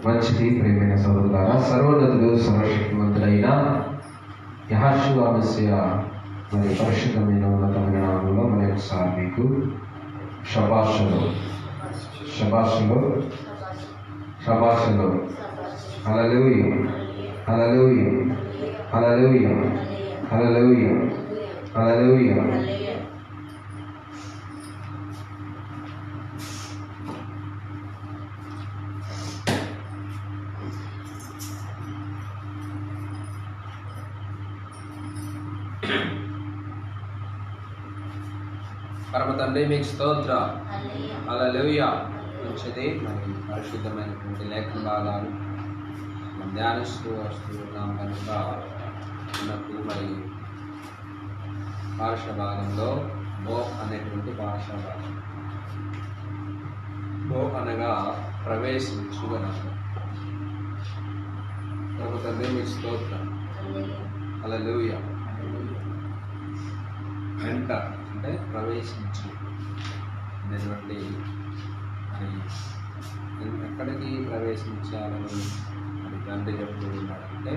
మంచిది ప్రియమైన సహోదరులారా, సర్వోన్నతుడు సర్వశక్తిమంతుడైన యెహోషువ మెస్సియా మరి పరిశుద్ధమైన ఉన్నతమైన నామములో మరి ఒకసారి మీకు శబాషులు శబాషులు శబాషులు. హల్లెలూయా హల్లెలూయా హల్లెలూయా హల్లెలూయా హల్లెలూయా. పరమ తండ్రి మీకు స్తోత్ర. హల్లెలూయా. మంచిది. మరి పరిశుద్ధమైనటువంటి లేఖన భాగాలు ధ్యానిస్తూ వస్తూ ఉన్నాం కనుక మనకు మరి భాష భాగంలో బో అనేటువంటి భాషా భాగం. బో అనగా ప్రవేశించు అనగా. పరమ తండ్రి మీకు స్తోత్రం. హల్లెలూయా. ఎంటర్ అంటే ప్రవేశించు అనేటువంటి ఎక్కడికి ప్రవేశించాలని మరి తండ్రి చెప్తూ ఉన్నాడంటే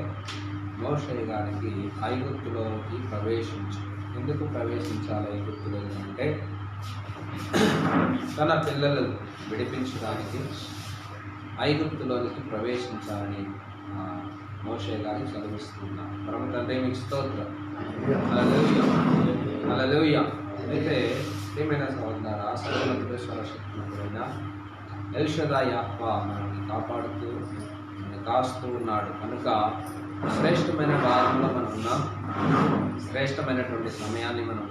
మోషే గారికి ఐగుప్తులోకి ప్రవేశించు. ఎందుకు ప్రవేశించాలి ఐగుప్తులో అంటే తన పిల్లలు విడిపించడానికి ఐగుప్తులోనికి ప్రవేశించాలని మోషే గారికి చదివిస్తున్నారు. పరమ తండ్రి మీకు స్తోత్రం. హల్లెలూయా హల్లెలూయా. అయితే ఏమైనా సహోదరులారా, సర్వోన్నతుడు సర్వశక్తిమంతుడైన ఎల్ షదాయ్ యెహోవా మనల్ని కాపాడుతూ కాస్తూ ఉన్నాడు కనుక శ్రేష్టమైన భాగంలో మనం ఉన్నాం. శ్రేష్టమైనటువంటి సమయాన్ని మనం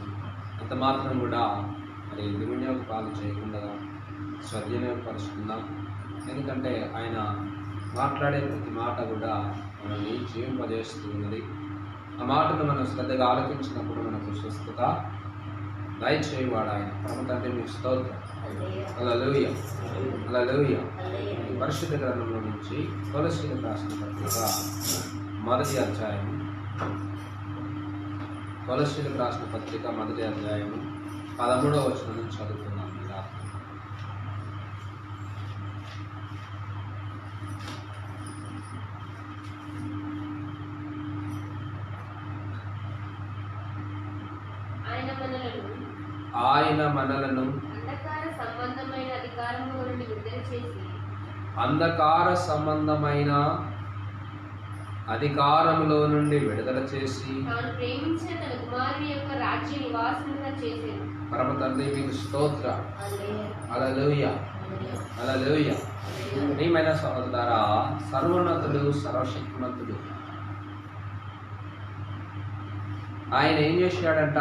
అంత మాత్రం కూడా మరి దుర్వినియోగపాలు చేయకుండా సద్వినియోగపరుచుకుందాం. ఎందుకంటే ఆయన మాట్లాడే ప్రతి మాట కూడా మనల్ని జీవింపజేస్తూ ఉన్నది. ఆ మాటను మనం శ్రద్ధగా ఆలోచించినప్పుడు మనకు స్వస్థత దయచేయవాడు ఆయన. పరమ తండ్రి మీకు స్తోత్రం. హల్లెలూయా హల్లెలూయా. పరిశుద్ధ గ్రంథంలో నుంచి కొలస్సీయులకు రాసిన పత్రిక మొదటి అధ్యాయము, కొలస్సీయులకు రాసిన పత్రిక మొదటి అధ్యాయము 13వ వచనం నుంచి చదువుతున్నాం. ఇలా ఆయన మనలను అంధకార సంబంధమైన అధికారములో నుండి విడుదల చేసి పరమ తండ్రి మీకు స్తోత్ర. హల్లెలూయా హల్లెలూయా. ప్రియమైన సహోదరులారా, సర్వోన్నతుడు సర్వశక్తిమంతుడు ఆయన ఏం చేశాడంట,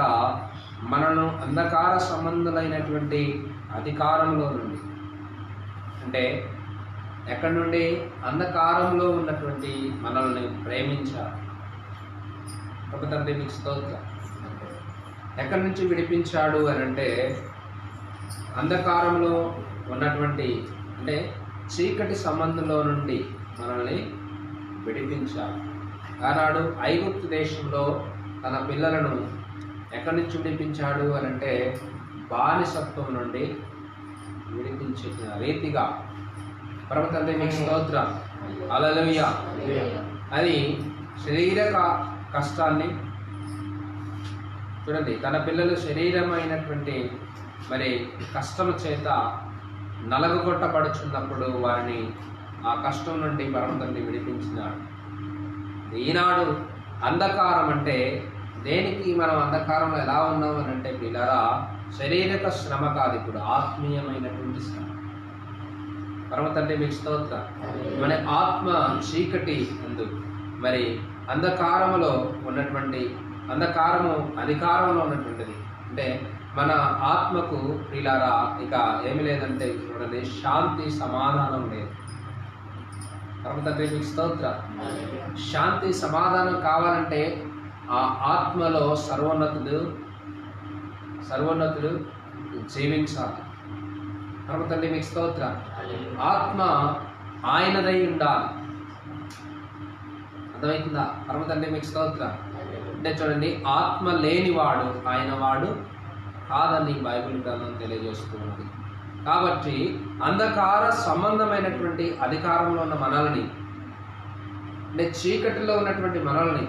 మనను అంధకార సంబంధులైనటువంటి అధికారంలో నుండి, అంటే ఎక్కడి నుండి, అంధకారంలో ఉన్నటువంటి మనల్ని ప్రేమించారు. ఒక తండ్రి మీకు స్తోత్రం. ఎక్కడి నుంచి విడిపించాడు అని అంటే అంధకారంలో ఉన్నటువంటి అంటే చీకటి సంబంధంలో నుండి మనల్ని విడిపించాడు. ఆనాడు ఐగుప్తు దేశంలో తన పిల్లలను ఎక్కడి నుంచి విడిపించాడు అని అంటే బానిసత్వం నుండి విడిపించిన రీతిగా. పరమ తండ్రి మీకు స్తోత్రం. హల్లెలూయా. అది శరీరక కష్టాన్ని చూడండి, తన పిల్లలు శరీరమైనటువంటి మరి కష్టం చేత నలగొట్టబడుచున్నప్పుడు వారిని ఆ కష్టం నుండి పరమ తండ్రి విడిపించినాడు. ఈనాడు అంధకారం అంటే దేనికి మనం అంధకారంలో ఎలా ఉన్నాం అని అంటే పిల్లరా, శారీరక శ్రమ కాదు, ఇప్పుడు ఆత్మీయమైనటువంటి శ్రమ. పరమ తండ్రి మీకు స్తోత్రం. మన ఆత్మ చీకటి అందు మరి అంధకారములో ఉన్నటువంటి అంధకారము అధికారంలో ఉన్నటువంటిది. అంటే మన ఆత్మకు పిల్లరా ఇక ఏమి లేదంటే చూడండి, శాంతి సమాధానం లేదు. పరమ తండ్రి మీకు స్తోత్రం. శాంతి సమాధానం కావాలంటే ఆ ఆత్మలో సర్వోన్నతుడు జీవించాలి. పరమ తండ్రి మీకు స్తోత్రం. ఆత్మ ఆయనదై ఉండాలి. అర్థమవుతుందా? పరమ తండ్రి మీకు స్తోత్రం. అంటే చూడండి, ఆత్మ లేనివాడు ఆయన వాడు కాదని బైబిల్ గ్రంథం తెలియజేస్తూ ఉంది. కాబట్టి అంధకార సంబంధమైనటువంటి అధికారంలో ఉన్న మనల్ని, అంటే చీకటిలో ఉన్నటువంటి మనల్ని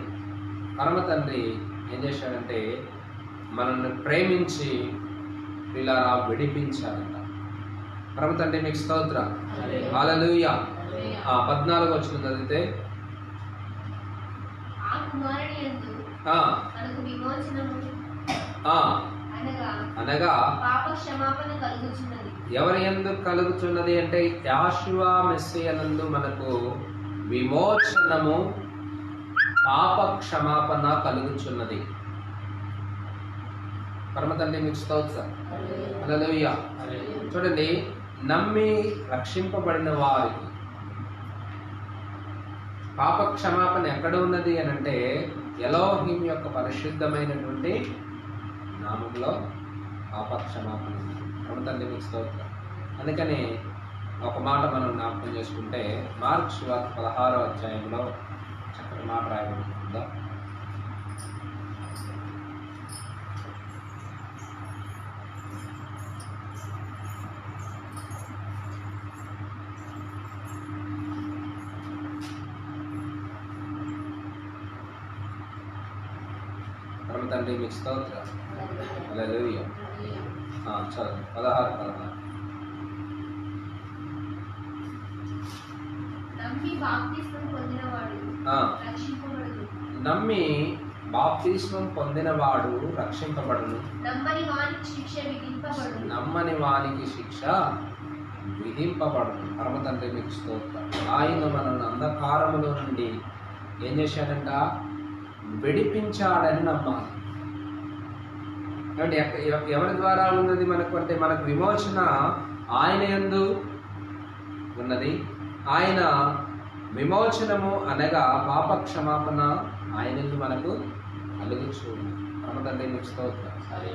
పరమ తండ్రి ఏం చేశాడంటే మనల్ని ప్రేమించి ఇలా విడిపించాడంట. పరమ తండ్రి మీకు స్తోత్రం. హల్లెలూయా. 14 వచనం చదివితే, అనగా ఎవరి యందు కలుగుచున్నది అంటే యెహోషువ మెస్సియనందు మనకు విమోచనము, పాప క్షమాపణ కలుగుచున్నది. పరమ తండ్రి మీకు స్తోత్రం. హల్లెలూయా. చూడండి, నమ్మి రక్షింపబడిన వారికి పాప క్షమాపణ ఎక్కడ ఉన్నది అని అంటే ఎలోహిం యొక్క పరిశుద్ధమైనటువంటి నామంలో పాప క్షమాపణ ఉంది. పరమ తండ్రి మీకు స్తోత్రం. అందుకని ఒక మాట మనం జ్ఞాపకం చేసుకుంటే మార్కు సువార్త 16వ అధ్యాయంలో చక్కటి మాట రాయబడుతుందా. పరమ తండ్రి మీకు స్తోత్రం. హల్లెలూయా. చదువు 16. నమ్మి బాప్తిస్మం పొందినవాడు రక్షింపబడును, నమ్మని వానికి శిక్ష విధింపబడును. పరమ తండ్రి మీకు స్తోత్రం. ఆయన మనల్ని అంధకారములో నుండి ఏం చేశాడంట? విడిపించాడని నమ్మాలి. ఎవరి ద్వారా ఉన్నది మనకు అంటే మనకు విమోచన ఆయన యందు ఉన్నది. ఆయన విమోచనము అనగా పాప క్షమాపణ ఆయన యందు మనకు కలుగుచు. పరమ తండ్రి మీకు స్తోత్రం.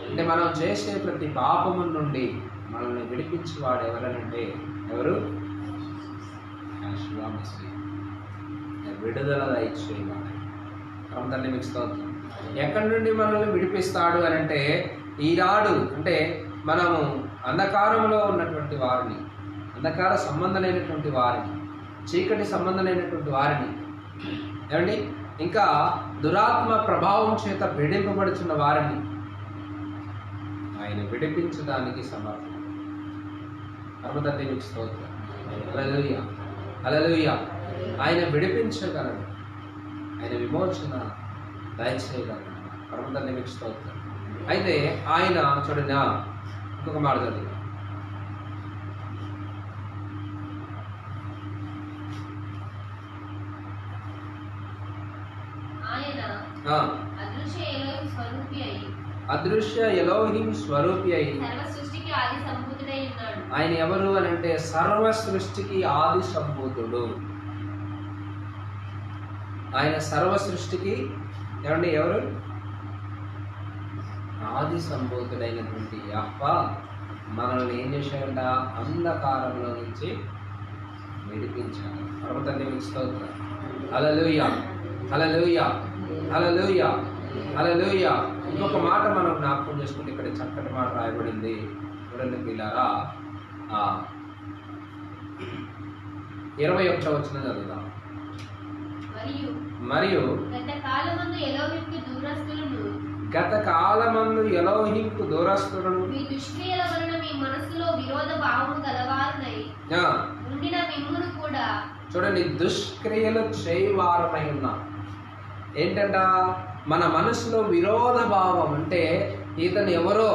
అంటే మనం చేసే ప్రతి పాపము నుండి మనల్ని విడిపించేవాడు ఎవరనంటే ఎవరు? యెహోషువ మెస్సియా, విడుదల దయచేవాడు. పరమ తండ్రి మీకు స్తోత్రం. ఎక్కడి నుండి మనల్ని విడిపిస్తాడు అని అంటే ఈనాడు అంటే మనము అంధకారంలో ఉన్నటువంటి వారిని, అంధకార సంబంధమైనటువంటి వారిని, చీకటి సంబంధమైనటువంటి వారిని, ఏమండి ఇంకా దురాత్మ ప్రభావం చేత విడింపబడుతున్న వారిని ఆయన విడిపించడానికి సమర్థుడు. పరమ తండ్రి మీకు స్తోత్రం. హల్లెలూయా. హల్లెలూయా. ఆయన విడిపించగలడు, ఆయన విమోచన దయచేయగలడు. పరమ తండ్రి మీకు స్తోత్రం. అయితే ఆయన చూడండి, ఇంకొక మాట చదివి, అదృశ్య ఎలోహిం స్వరూపి అయి ఆయన ఎవరు అని అంటే సర్వ సృష్టికి ఆది సంభూతుడు. ఆయన సర్వ సృష్టికి ఏమండి ఎవరు? ఆది సంభూతుడైనటువంటి యెహోవా మనల్ని ఏం చేశాడంట? అంధకారంలో నుంచి విడిపించాడు. పరమ తండ్రి మీకు స్తోత్రం. హల్లెలూయా. హల్లెలూయా. హల్లెలూయా. హల్లెలూయా. ఇంకొక మాట మనం జ్ఞాపకం చేసుకుంటే ఇక్కడ చక్కటి మాట రాయబడింది. చూడండి పిల్లారా, 21వ వచనం చదువుదాం. మరియు గత కాలమందు ఎలోహింకు దూరస్తులను మీ దుష్క్రియల వలన మీ మనసులో విరోధ భావము గలవారునై ఉండిన మిమ్మును కూడా. చూడండి, దుష్క్రియలు చేయవారమై ఉన్నాం. ఏంటంట? మన మనసులో విరోధ భావం అంటే ఇతను ఎవరో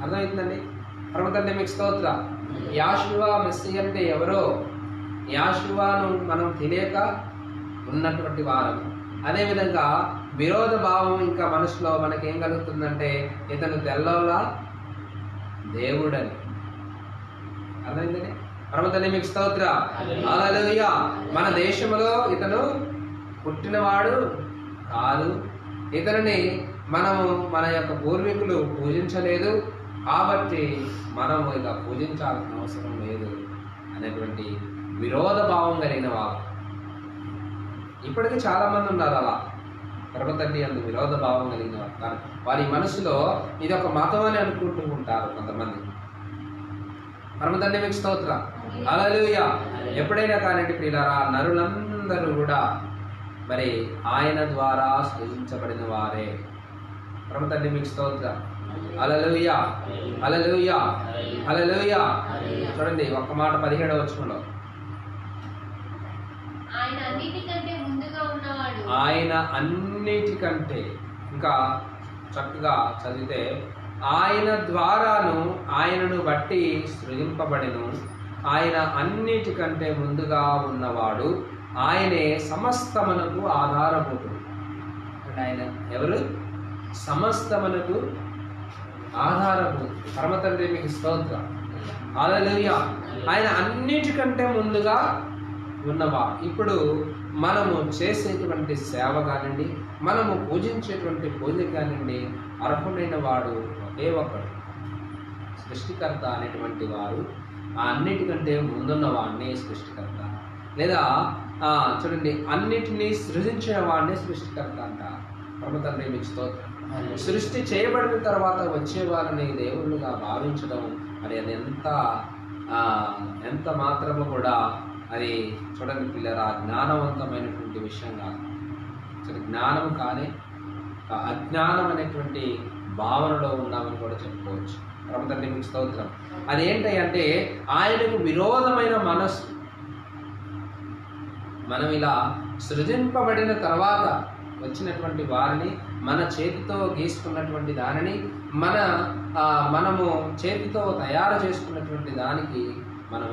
అర్థమవుతుందండి. పరమ తండ్రి మీకు స్తోత్రం. యెహోషువ మెస్సియా అంటే ఎవరో? యెహోషువను మనం తెలియక ఉన్నటువంటి వారము. అదేవిధంగా విరోధ భావం ఇంకా మనసులో మనకేం కలుగుతుందంటే ఇతను తెల్లవలా దేవుడని. అర్థమైందండి. పరమ తండ్రి మీకు స్తోత్రం. హల్లెలూయా. మన దేశంలో ఇతను పుట్టినవాడు కాదు, ఇతనిని మనము మన యొక్క పూర్వీకులు పూజించలేదు, కాబట్టి మనము ఇక పూజించాల్సిన అవసరం లేదు అనేటువంటి విరోధ భావం కలిగిన వారు ఇప్పటికీ చాలామంది ఉన్నారు. అలా పరమ తండ్రి అందు విరోధ భావం కలిగిన వారు, వారి మనసులో ఇది ఒక మతం అని అనుకుంటూ ఉంటారు కొంతమంది. పరమతండ్రి మీకు స్తోత్రం. హల్లెలూయా. ఎప్పుడైనా కానివ్వండి ప్రియులారా, నరులందరూ కూడా మరి ఆయన ద్వారా సృజించబడిన వారే. పరమతండ్రి మీకు స్తోత్రం. హల్లెలూయా, హల్లెలూయా, హల్లెలూయా. చూడండి ఒక్క మాట 17వ వచనంలో, ఆయన అన్నిటికంటే ముందుగా ఉన్నవాడు. ఆయన అన్నిటికంటే, ఇంకా చక్కగా చదివితే, ఆయన ద్వారాను ఆయనను బట్టి సృజింపబడిను, ఆయన అన్నిటికంటే ముందుగా ఉన్నవాడు, ఆయనే సమస్తమునకు ఆధారభూతుడు. అంటే ఆయన ఎవరు? సమస్తమునకు ఆధారభూతుడు. పరమతండ్రి మీకు స్తోత్రం. హల్లెలూయా. ఆయన అన్నిటికంటే ముందుగా ఉన్నవా. ఇప్పుడు మనము చేసేటువంటి సేవ కానివ్వండి, మనము పూజించేటువంటి పూజ కానివ్వండి, అర్హుడైన వాడు ఒకే ఒక్కడు, సృష్టికర్త అనేటువంటి వారు. ఆ అన్నిటికంటే ముందున్న వాడిని సృష్టికర్త, లేదా చూడండి అన్నిటినీ సృజించిన వాడిని సృష్టికర్త అంట. పరమతండ్రి మీకు స్తోత్రం. సృష్టి చేయబడిన తర్వాత వచ్చే వారిని దేవుళ్ళుగా భావించడం, మరి అది ఎంత మాత్రము కూడా అది చూడండి పిల్లరా, జ్ఞానవంతమైనటువంటి విషయం కాదు. జ్ఞానం కానీ అజ్ఞానం అనేటువంటి భావనలో ఉన్నామని కూడా చెప్పుకోవచ్చు. పరమతండ్రి మీకు స్తోత్రం. అదేంటి అంటే ఆయనకు విరోధమైన మనస్సు. మనం ఇలా సృజింపబడిన తర్వాత వచ్చినటువంటి వారిని, మన చేతితో గీసుకున్నటువంటి దానిని, మనము చేతితో తయారు చేసుకున్నటువంటి దానికి మనం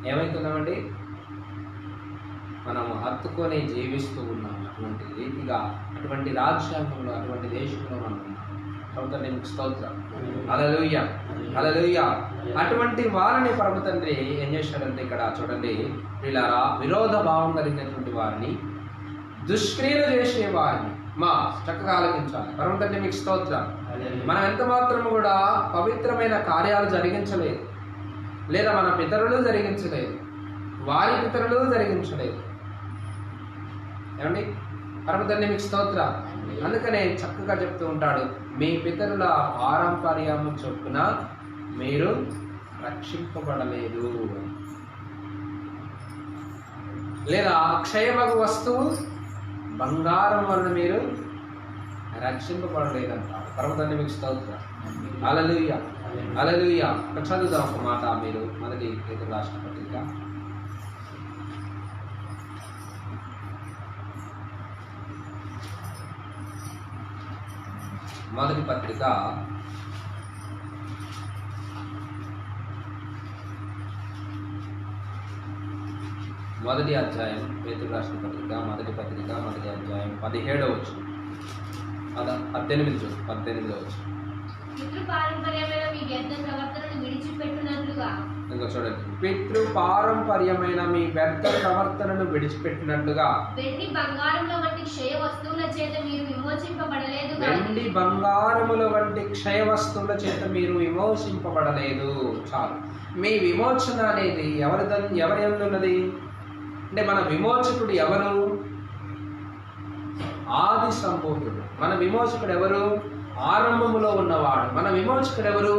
ఏమవుతున్నామండి? మనము హత్తుకొని జీవిస్తూ ఉన్నాం. అటువంటి రీతిగా, అటువంటి రాజ్యాంగంలో, అటువంటి దేశంలో మనం ఉన్నాం. పరమతండ్రి మీకు స్తోత్రం. హల్లెలూయా, హల్లెలూయా. అటువంటి వారిని పరమతండ్రి ఏం చేశాడంటే ఇక్కడ చూడండి వీళ్ళారా, విరోధ భావం కలిగినటువంటి వారిని, దుష్క్రియలు చేసే వారిని చక్కగా ఆలోచించాలి. పరమతండ్రి మీకు స్తోత్రం. మనం ఎంత మాత్రము కూడా పవిత్రమైన కార్యాలు జరిగించలేదు, లేదా మన పితరులు జరిగించలేదు, వారి పితరులు జరిగించలేదు. ఏమండి? పరమతండ్రి మీకు స్తోత్రం. అందుకనే చక్కగా చెప్తూ ఉంటాడు, మీ పితరుల పారంపర్యము చొప్పున మీరు రక్షింపబడలేదు, లేదా అక్షయమగు వస్తువు బంగారం వలన మీరు రక్షింపబడలేదంటారు. పరమతండ్రి మీకు స్తోత్రం. హల్లెలూయా, హల్లెలూయా. చదువుదాం ఒక మాట. మీరు మొదటి పేతురు రాసిన పత్రిక, మొదటి పత్రిక 1వ అధ్యాయం, పేతురు రాసిన పత్రిక 1వ పత్రిక 1వ అధ్యాయం 17వ వచనం, 18వ వచనం. పితృపారంపర్యమైన మీ వ్యర్థ ప్రవర్తనను విడిచిపెట్టినట్లుగా, ఇంకా చూడండి, పితృపారంపర్యమైన మీ వ్యర్థ ప్రవర్తనను విడిచిపెట్టినట్లుగా, వెండి బంగారముల వంటి క్షయ వస్తువుల చేత మీరు విమోచింపబడలేదు. వెండి బంగారముల వంటి క్షయ వస్తువుల చేత మీరు విమోచింపబడలేదు. చాలు. మీ విమోచన అనేది ఎవరి యందున్నది అంటే, మన విమోచకుడు ఎవరు? ఆది సంభూతుడు. మన విమోచకుడు ఎవరు? ఆరంభములో ఉన్నవాడు. మన విమోచకుడు ఎవరు?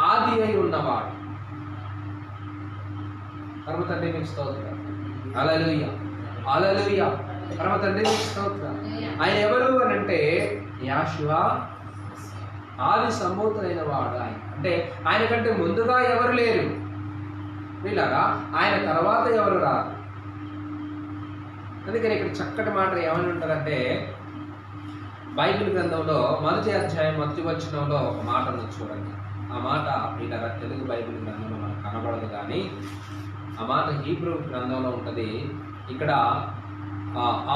ఆది అయి ఉన్నవాడు. పరమతండ్రి మీకు స్తోత్రం. హల్లెలూయా, హల్లెలూయా. పరమతండ్రి మీకు స్తోత్రం. ఆయన ఎవరు అని అంటే యాషువా, ఆది సంభూతుడైన వాడు ఆయన. అంటే ఆయన కంటే ముందుగా ఎవరు లేరు వీళ్ళగా, ఆయన తర్వాత ఎవరు రారు. అందుకని ఇక్కడ చక్కటి మాట ఏమని ఉంటుందంటే, బైబిల్ గ్రంథంలో 1వ అధ్యాయం 1వ వచనంలో ఒక మాట ఉంది చూడండి. ఆ మాట వీళ్ళగా తెలుగు బైబిల్ గ్రంథంలో మనకు కనబడదు, కానీ ఆ మాట హీబ్రూ గ్రంథంలో ఉంటుంది. ఇక్కడ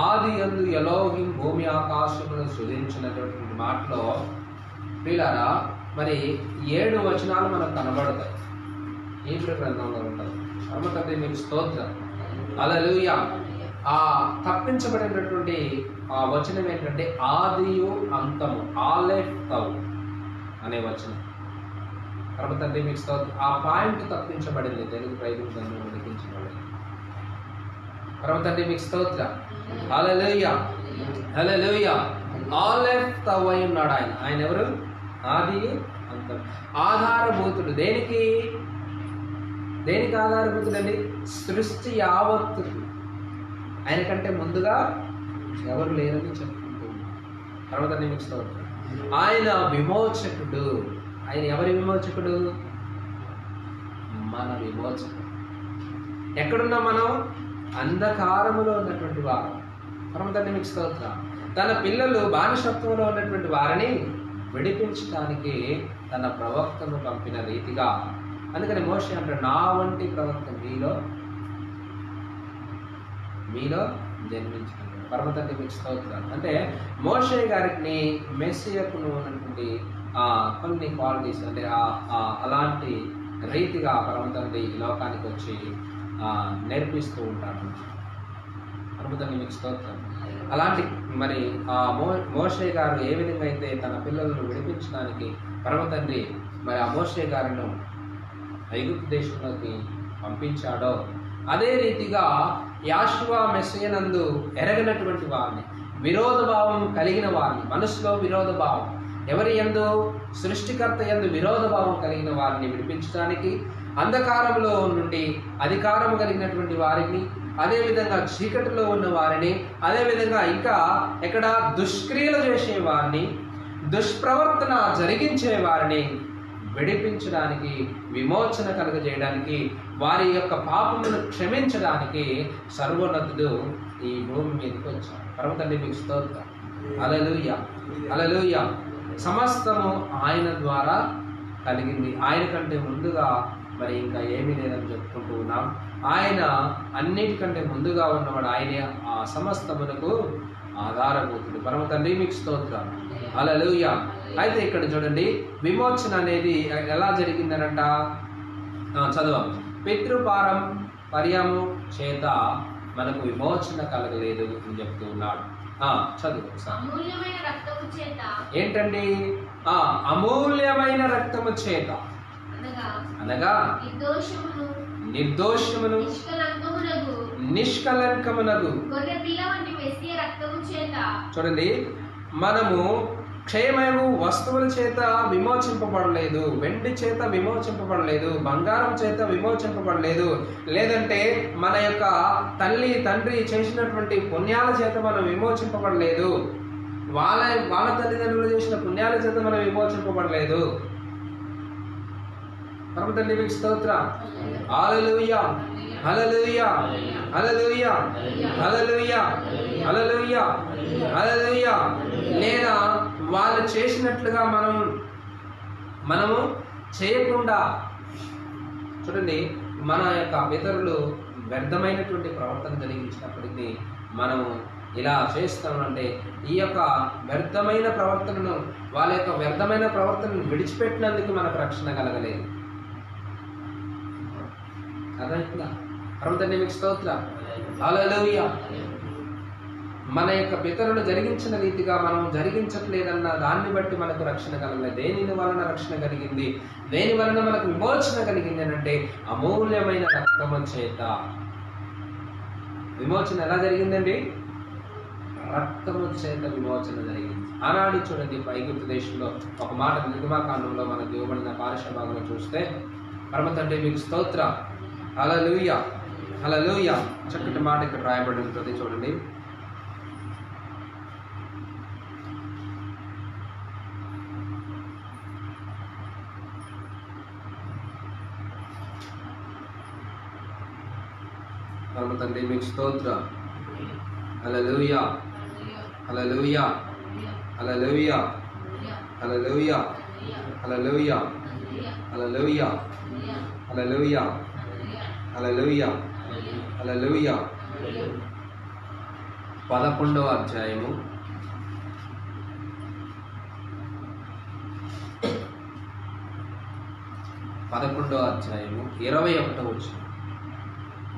ఆది యందు ఎలోహిం భూమి ఆకాశమును సృజించినటువంటి మాటలో వీళ్ళారా మరి 7 వచనాలు మనకు కనబడతాయి. హీబ్రూ గ్రంథంలో ఉంటుంది. పరమతండ్రి మీకు స్తోత్రం. హల్లెలూయా. ఆ తప్పించబడినటువంటి ఆ వచనం ఏంటంటే ఆదియు అంతము, ఆలెఫ్ తౌ అనే వచనం. పరమతండ్రి మీకు స్తోత్రం. ఆ పాయింట్ తప్పించబడింది తెలుగు బైబిల్ గ్రంథంలో లిఖించబడింది. పరమతండ్రి మీకు స్తోత్రం. హల్లెలూయా, హల్లెలూయా. ఆలెఫ్ తౌ అయి ఉన్నాడు ఆయన. ఆయన ఎవరు? ఆది అంత ఆధారభూతుడు. దేనికి ఆధారభూతుడండి? సృష్టి యావత్తు ఆయన కంటే ముందుగా ఎవరు లేరని చెప్పుకుంటూ తర్వాత నిమిషం ఆయన విమోచకుడు. ఆయన ఎవరి విమోచకుడు? మన విమోచకుడు. ఎక్కడున్నాం మనం? అంధకారములో ఉన్నటువంటి వారు. పరమతండ్రి మీకు స్తోత్రం. తన పిల్లలు బానిసత్వంలో ఉన్నటువంటి వారిని విడిపించడానికి తన ప్రవక్తను పంపిన రీతిగా, అందుకని మోషే అంటాడు, నా వంటి ప్రవక్త మీలో జన్మించాడు. పరమతండ్రి మీకు స్తోత్రం. అంటే మోషే గారికి మెస్సియకును ఉన్నటువంటి కొన్ని క్వాలిటీస్, అంటే అలాంటి రీతిగా పరమతండ్రి ఈ లోకానికి వచ్చి నేర్పిస్తూ ఉంటాడు. పరమతండ్రి మీకు స్తోత్రం. అలాంటి మరి మోషే గారు ఏ విధంగా అయితే తన పిల్లలను విడిపించడానికి పరమతండ్రి మరి ఆ మోషే గారిను ఐగుప్తు దేశంలోకి పంపించాడో, అదే రీతిగా యాషువా మెస్సియనందు ఎరగనటువంటి వారిని, విరోధ భావం కలిగిన వారిని, మనసులో విరోధ భావం, ఎవరి యందు? సృష్టికర్త యందు విరోధ భావం కలిగిన వారిని విడిపించడానికి, అంధకారంలో నుండి అధికారం కలిగినటువంటి వారిని, అదేవిధంగా చీకటిలో ఉన్న వారిని, అదేవిధంగా ఇంకా ఎక్కడ దుష్క్రియలు చేసే వారిని, దుష్ప్రవర్తన జరిగించే వారిని విడిపించడానికి, విమోచన కలుగజేయడానికి, వారి యొక్క పాపమును క్షమించడానికి సర్వోన్నతుడు ఈ భూమి మీదకి వచ్చాడు. పరమతండ్రి మీకు స్తోత్రం. హల్లెలూయా, హల్లెలూయా. సమస్తము ఆయన ద్వారా కలిగింది. ఆయన కంటే ముందుగా మరి ఇంకా ఏమీ లేదని చెప్పుకుంటూ ఉన్నాం. ఆయన అన్నిటికంటే ముందుగా ఉన్నవాడు. ఆయనే ఆ సమస్తమునకు ఆధారభూతుడు. పరమతండ్రి మీకు స్తోత్రం. హల్లెలూయా. అయితే ఇక్కడ చూడండి, విమోచన అనేది ఎలా జరిగిందనంట చదవం. పితృపారంపర్యము చేత మనకు విమోచన కలగలేదు అని చెప్తూ ఉన్నాడు. చదువు. ఏంటండి? అమూల్యమైన రక్తము చేత అనగా నిర్దోషమును నిష్కలంకమునగు. చూడండి, మనము క్షయమగు వస్తువుల చేత విమోచింపబడలేదు, వెండి చేత విమోచింపబడలేదు, బంగారం చేత విమోచింపబడలేదు, లేదంటే మన యొక్క తల్లి తండ్రి చేసినటువంటి పుణ్యాల చేత మనం విమోచింపబడలేదు, వాళ్ళ తల్లిదండ్రులు చేసిన పుణ్యాల చేత మనం విమోచింపబడలేదు. పరమతండ్రి మీకు స్తోత్రం. హల్లెలూయా, హల్లెలూయా, హల్లెలూయా, హల్లెలూయా, హల్లెలూయా, హల్లెలూయా. లేదా వాళ్ళు చేసినట్లుగా మనము చేయకుండా, చూడండి, మన యొక్క పితరులు వ్యర్థమైనటువంటి ప్రవర్తన కలిగించినప్పటికీ మనము ఇలా చేస్తామంటే ఈ యొక్క వ్యర్థమైన ప్రవర్తనను, వాళ్ళ యొక్క వ్యర్థమైన ప్రవర్తనను విడిచిపెట్టినందుకు మనకు రక్షణ కలగలేదు. అర్థమవుతుందా? పరమతండ్రి మీకు స్తోత్రం. హల్లెలూయా. మన యొక్క పితరులు జరిగించిన రీతిగా మనం జరిగించట్లేదన్న దాన్ని బట్టి మనకు రక్షణ కలగలేదు. దేని వలన రక్షణ కలిగింది? దేని వలన మనకు విమోచన కలిగింది అంటే అమూల్యమైన రక్తము చేత. విమోచన ఎలా జరిగిందండి? రక్తము చేత విమోచన జరిగింది. ఆనాడు చూడండి, ఐగుప్తు దేశంలో ఒక మాట నిర్గమాకాండంలో మనకు ఇవ్వబడిన పాఠశాల భాగంలో చూస్తే, పరమతండ్రి మీకు స్తోత్రం. హల్లెలూయా, హల్లెలూయా. చక్కటి మాట ఇక్కడ రాయబడి ఉంటుంది చూడండి. పరమతండ్రి మీకు స్తోత్రం. హల్లెలూయా, హల్లెలూయా, హల్లెలూయా, హల్లెలూయా, హల్లెలూయా, హల్లెలూయా, హల్లెలూయా, హల్లెలూయా, హల్లెలూయా. 11వ అధ్యాయము 21వ వచనం.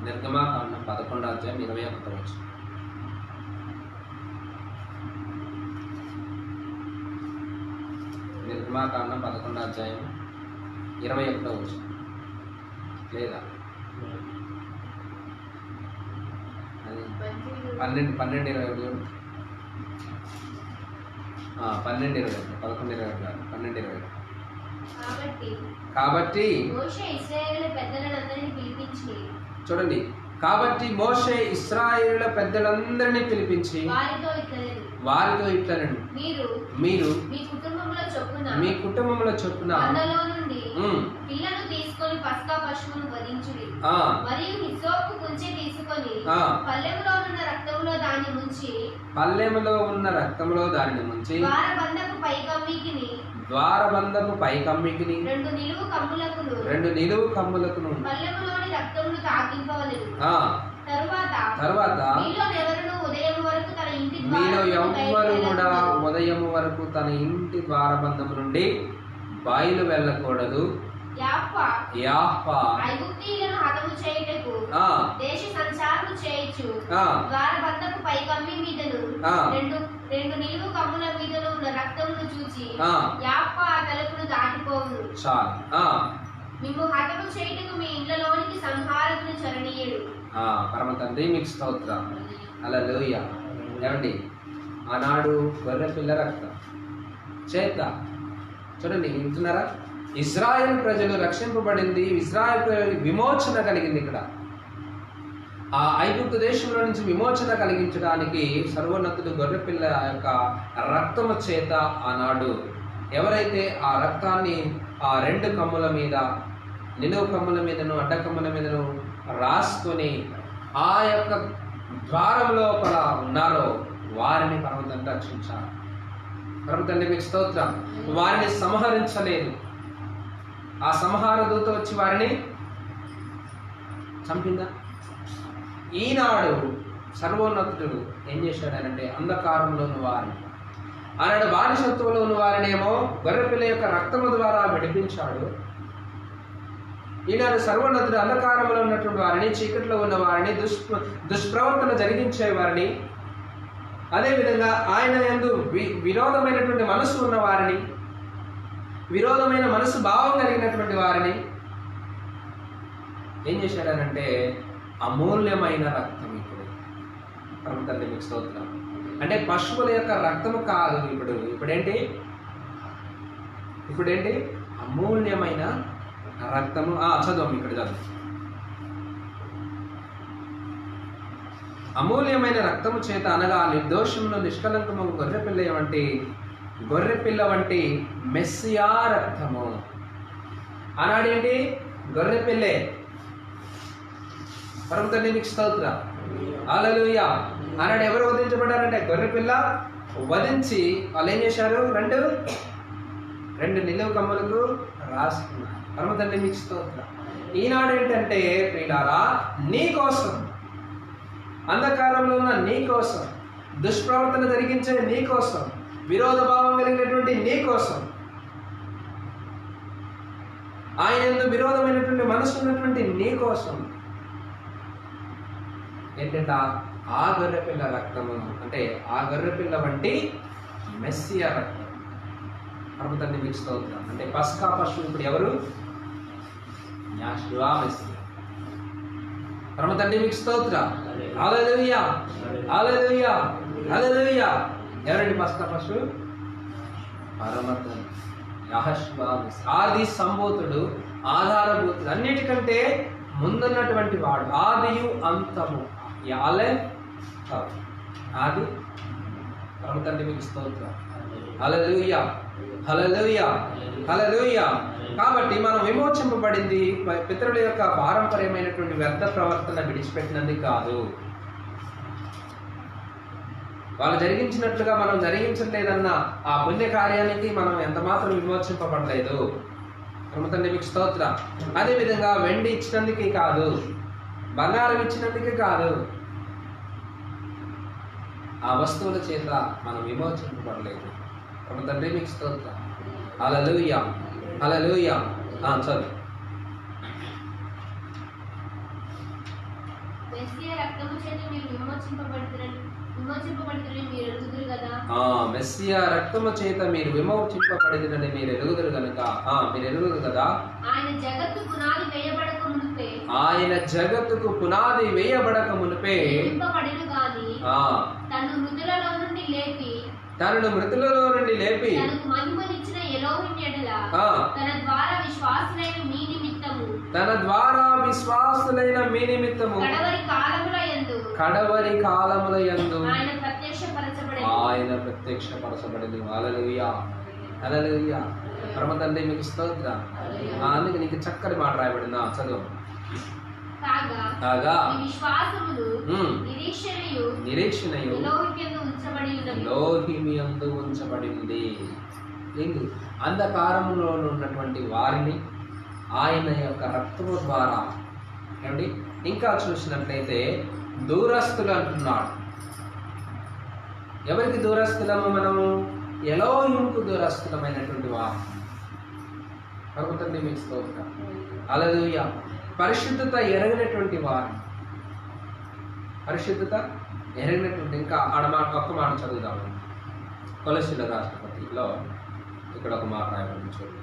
నిర్గమాకాండం 11వ అధ్యాయం 21వ వచనం. నిర్గమాకాండం 11వ అధ్యాయం 21వ వచనం. లేదా 12, 21. 12, 21, 12, 21. కాబట్టి మోషే ఇశ్రాయేలు పెద్దలందరినీ పిలిపించి చూడండి, కాబట్టి మోషే ఇశ్రాయేలుల పెద్దలందరినీ పిలిపించి వారితో ఇట్లనెను, మీరు మీ కుటుంబముల చొప్పున పిల్లను తీసుకొని పస్కా పశువును వధించుడి. మరియు హిస్సోపు కుంచె తీసుకొని పల్లెములో ఉన్న రక్తములో దానిని ముంచి ద్వారబంధపు పైకమ్మికిని 2 నిలువు కమ్ములకును పల్లెములోని రక్తమును తాకింపవలెను. తరువాత మీలో ఎవ్వరు కూడా ఉదయం వరకు తన ఇంటి ద్వారబంధము నుండి బయలు వెళ్ళకూడదు. యాఫా ఐగుప్తీయులను హతము చేయుటకు దేశ సంచారము చేయుచు ద్వారబంధపు పైకమ్మి మీదను 2 నిలువు కమ్ముల మీదను ఉన్న రక్తమును చూచి యాఫా తలుపును దాటిపోవును. మిమ్ము హతము చేయుటకు మీ ఇంట్లోనికి సంహారకుని చరణీయుడు. పరమ తండ్రి మీకు స్తోత్రం. హల్లెలూయా. ఏమండి, ఆనాడు గొర్రె పిల్ల రక్తం చేత చూడండి, వింటున్నారా? ఇజ్రాయెల్ ప్రజలు రక్షింపబడింది, ఇజ్రాయెల్ ప్రజలు విమోచన కలిగింది. ఇక్కడ ఆ ఐగుప్తు దేశంలో నుంచి విమోచన కలిగించడానికి సర్వోన్నతుడు గొర్రెపిల్ల యొక్క రక్తము చేత ఆనాడు ఎవరైతే ఆ రక్తాన్ని ఆ 2 కమ్ముల మీద, నిలువు కమ్ముల మీదను అడ్డ కమ్ముల మీదను రాసుకొని ఆ యొక్క ద్వారం లోపల ఉన్నారో వారిని పరమతండ్రి రక్షించారు. పరమతండ్రి మీకు స్తోత్రం. వారిని సంహరించలేదు. ఆ సంహార దూత వచ్చి వారిని చంపిందా? ఈనాడు సర్వోన్నతుడు ఏం చేశాడనంటే అంధకారంలో ఉన్న వారిని, ఆనాడు బానిసత్వంలో ఉన్న వారినేమో గొర్రెపిల్ల యొక్క రక్తము ద్వారా విడిపించాడు. ఈనాడు సర్వోన్నతుడు అంధకారంలో ఉన్నటువంటి వారిని, చీకట్లో ఉన్న వారిని, దుష్ప్రవర్తన జరిగించే వారిని, అదేవిధంగా ఆయన యందు విరోధమైనటువంటి మనసు ఉన్న వారిని, విరోధమైన మనసు భావం కలిగినటువంటి వారిని ఏం చేశాడనంటే అమూల్యమైన రక్తం. ఇప్పుడు పరమతండ్రి మీకు స్తోత్రం. అంటే పశువుల యొక్క రక్తము కాదు, ఇప్పుడేంటి అమూల్యమైన రక్తము. చదువు ఇక్కడ చదువు. అమూల్యమైన రక్తము చేత అనగా నిర్దోషమును నిష్కలంకము గొర్రెపిల్ల వంటి మెస్సియా రక్తము. ఆనాడేంటి? గొర్రెపిల్లే. పరమతండ్రి మీకు స్తోత్రం. హల్లెలూయా. ఆనాడు ఎవరు వధించబడ్డారంటే గొర్రెపిల్ల వధించి వాళ్ళు ఏం చేశారు? 2 నిలువు కమ్ములకు రాసుకున్నారు. పరమతండ్రి మీకు స్తోత్రం. ఈనాడు ఏంటంటే ప్రియులారా, నీ కోసం, అంధకారంలో ఉన్న నీ కోసం, దుష్ప్రవర్తన జరిగించే నీ కోసం, విరోధ భావం కలిగినటువంటి నీ కోసం, ఆయన యందు విరోధమైనటువంటి మనసు ఉన్నటువంటి నీ కోసం ఏంటంటే ఆ గొర్రెపిల్ల రక్తము, అంటే ఆ గొర్రెపిల్ల వంటి మెస్సియా రక్తం. పరమతండ్రి మీకు స్తోత్రం. అంటే పస్కా పశువు ఇప్పుడు ఎవరు? యాషువా మెస్సియా. పరమతండ్రి మీకు స్తోత్రం. హల్లెలూయా, హల్లెలూయా, హల్లెలూయా. ఎవరండి పస్కా పశువు? పరమతండ్రి యెహోషువ మెస్సియా. ఆది సంభూతుడు, ఆధారభూతుడు, అన్నిటికంటే ముందున్నటువంటి వాడు, ఆదియు అంతము, ఆది. పరమతండ్రి మీకు స్తోత్రం. హల్లెలూయా, హల్లెలూయా, హల్లెలూయా. కాబట్టి మనం విమోచింపబడింది పితరుల యొక్క పారంపర్యమైనటువంటి వ్యర్థ ప్రవర్తన విడిచిపెట్టినందుకు కాదు, వాళ్ళు జరిగించినట్లుగా మనం జరిగించలేదన్న ఆ పుణ్య కార్యానికి మనం ఎంత మాత్రం విమోచింపబడలేదు. పరమతండ్రి మీకు స్తోత్రం. అదేవిధంగా వెండి ఇచ్చినందుకే కాదు, బంగారం ఇచ్చినందుకే కాదు, ఆ వస్తువుల చేత మనం విమోచింపబడలేదు. పరమతండ్రి మీకు స్తోత్రం. హల్లెలూయా, హల్లెలూయా. చదువు. మెస్సియా రక్తము చేత మీరు విమోచింపబడుతురని మీరు ఎరుగుదురు కదా. మెస్సియా రక్తము చేత మీరు విమోచింపబడినని మీరు ఎరుగుదురు కనుక మీరు ఎరుగుదురు కదా. ఆయన జగత్తుకు పునాది వేయబడక మునుపే తనను మృతులలో నుండి లేపి తనకు ఎలోహిం ఎడల ఆ, తన ద్వారా విశ్వాసులైన మీ నిమిత్తము తన ద్వారా విశ్వాసులైన మీ నిమిత్తము కడవరి కాలముల యందు ఆయన ప్రత్యక్షపరచబడింది. హల్లెలూయా, హల్లెలూయా. పరమ తండ్రి మీకు స్తోత్రం. అందుకే నీకు చక్కటి మాట రాయబడింది. చదువు. కాగా నిరీక్షణయు లోహిమియందు ఉంచబడింది. ఏంటి? అంధకారంలో ఉన్నటువంటి వారిని ఆయన యొక్క రక్తము ద్వారా, ఏమండి, ఇంకా చూసినట్లయితే దూరస్తులు అంటున్నాడు. ఎవరికి దూరస్తులము? మనము ఎలోహింకు దూరస్తులమైనటువంటి వారు. పర్వతండి మీకు స్తోత్రం. హల్లెలూయా. పరిశుద్ధత ఎరగినటువంటి వారు, పరిశుద్ధత ఎరగినటువంటి, ఇంకా ఒక్క మాట చదువుదాము. కొలస్సీయుల రాసిన పత్రికలో ఇక్కడ ఒక మాట రాయబడింది చూడండి.